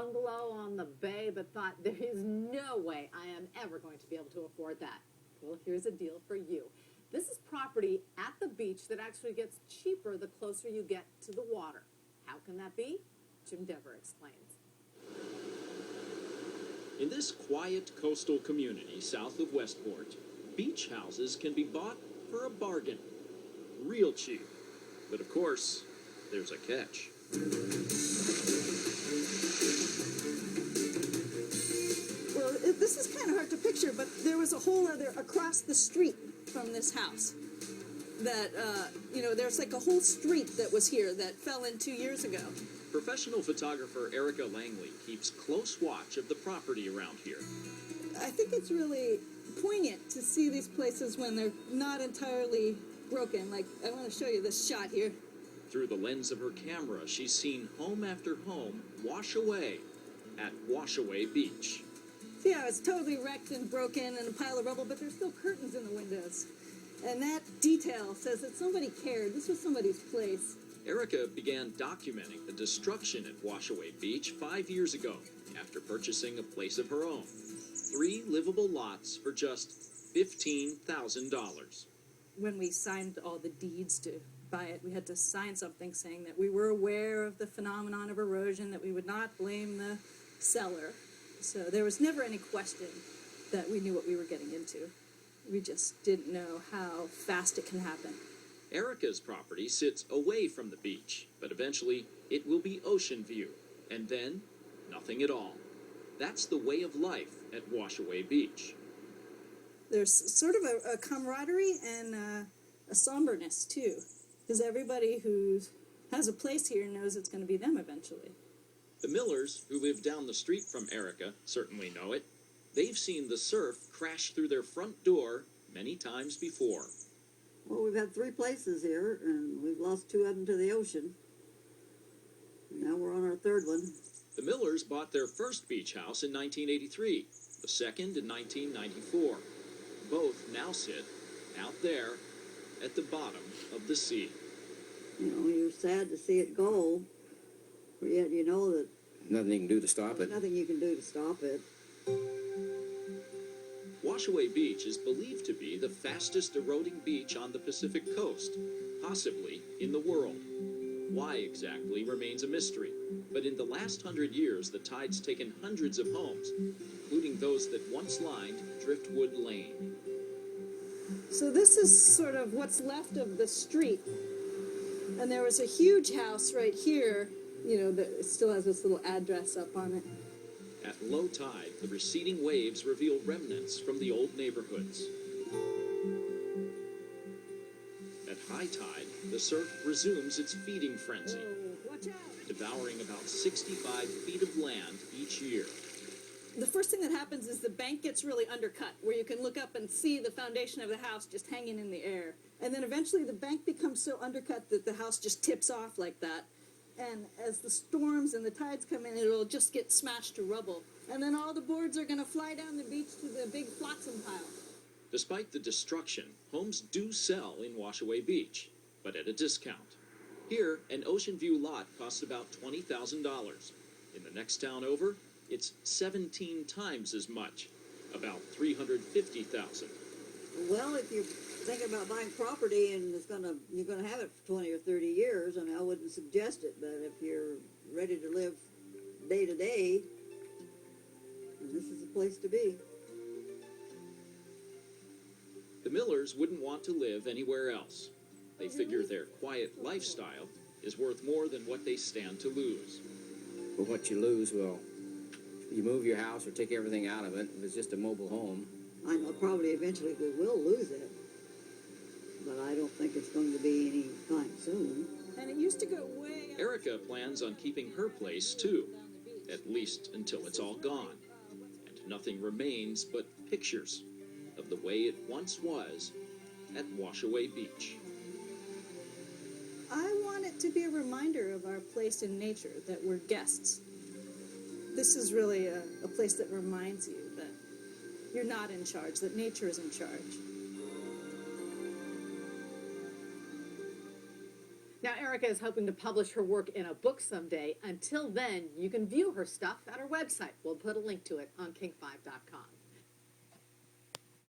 bungalow on the bay, but thought there is no way I am ever going to be able to afford that. Well, here's a deal for you. This is property at the beach that actually gets cheaper the closer you get to the water. How can that be? Jim Dever explains. In this quiet coastal community south of Westport, beach houses can be bought for a bargain. Real cheap. But of course, there's a catch. Well, this is kind of hard to picture, but there was a whole other across the street from this house that, there's like a whole street that was here that fell in 2 years ago. Professional photographer Erica Langley keeps close watch of the property around here. I think it's really poignant to see these places when they're not entirely broken. Like, I want to show you this shot here. Through the lens of her camera, she's seen home after home wash away at Washaway Beach. See how it's totally wrecked and broken and a pile of rubble, but there's still curtains in the windows. And that detail says that somebody cared. This was somebody's place. Erica began documenting the destruction at Washaway Beach 5 years ago after purchasing a place of her own. 3 livable lots for just $15,000. When we signed all the deeds to buy it, we had to sign something saying that we were aware of the phenomenon of erosion, that we would not blame the seller. So there was never any question that we knew what we were getting into. We just didn't know how fast it can happen. Erica's property sits away from the beach, but eventually it will be ocean view, and then nothing at all. That's the way of life at Washaway Beach. There's sort of a camaraderie and a somberness, too, because everybody who has a place here knows it's going to be them eventually. The Millers, who live down the street from Erica, certainly know it. They've seen the surf crash through their front door many times before. Well, we've had 3 places here, and we've lost 2 of them to the ocean. Now we're on our 3rd one. The Millers bought their first beach house in 1983, the second in 1994. Both now sit out there at the bottom of the sea. You know, you're sad to see it go, but yet you know that nothing you can do to stop it. Nothing you can do to stop it. Washaway Beach is believed to be the fastest eroding beach on the Pacific coast, possibly in the world. Why exactly remains a mystery, but in the last 100 years, the tide's taken hundreds of homes, including those that once lined Driftwood Lane. So this is sort of what's left of the street. And there was a huge house right here, that still has this little address up on it. At low tide, the receding waves reveal remnants from the old neighborhoods. At high tide, the surf resumes its feeding frenzy, devouring about 65 feet of land each year. The first thing that happens is the bank gets really undercut, where you can look up and see the foundation of the house just hanging in the air. And then eventually the bank becomes so undercut that the house just tips off like that. And as the storms and the tides come in, it'll just get smashed to rubble. And then all the boards are going to fly down the beach to the big flotsam pile. Despite the destruction, homes do sell in Washaway Beach, but at a discount. Here, an ocean view lot costs about $20,000. In the next town over, it's 17 times as much, about $350,000. Well, if you think about buying property and you're gonna have it for 20 or 30 years, and I wouldn't suggest it, but if you're ready to live day to day, this is the place to be. The Millers wouldn't want to live anywhere else. They figure their quiet lifestyle is worth more than what they stand to lose. But what you lose, well, you move your house or take everything out of it. If it's just a mobile home. I know probably eventually we will lose it, but I don't think it's going to be any time soon. And it used to go way up. Erica plans on keeping her place too, at least until it's all gone, and nothing remains but pictures of the way it once was at Washaway Beach. I want it to be a reminder of our place in nature, that we're guests. This is really a place that reminds you that you're not in charge, that nature is in charge. Now, Eric, Erica is hoping to publish her work in a book someday. Until then, you can view her stuff at her website. We'll put a link to it on king5.com.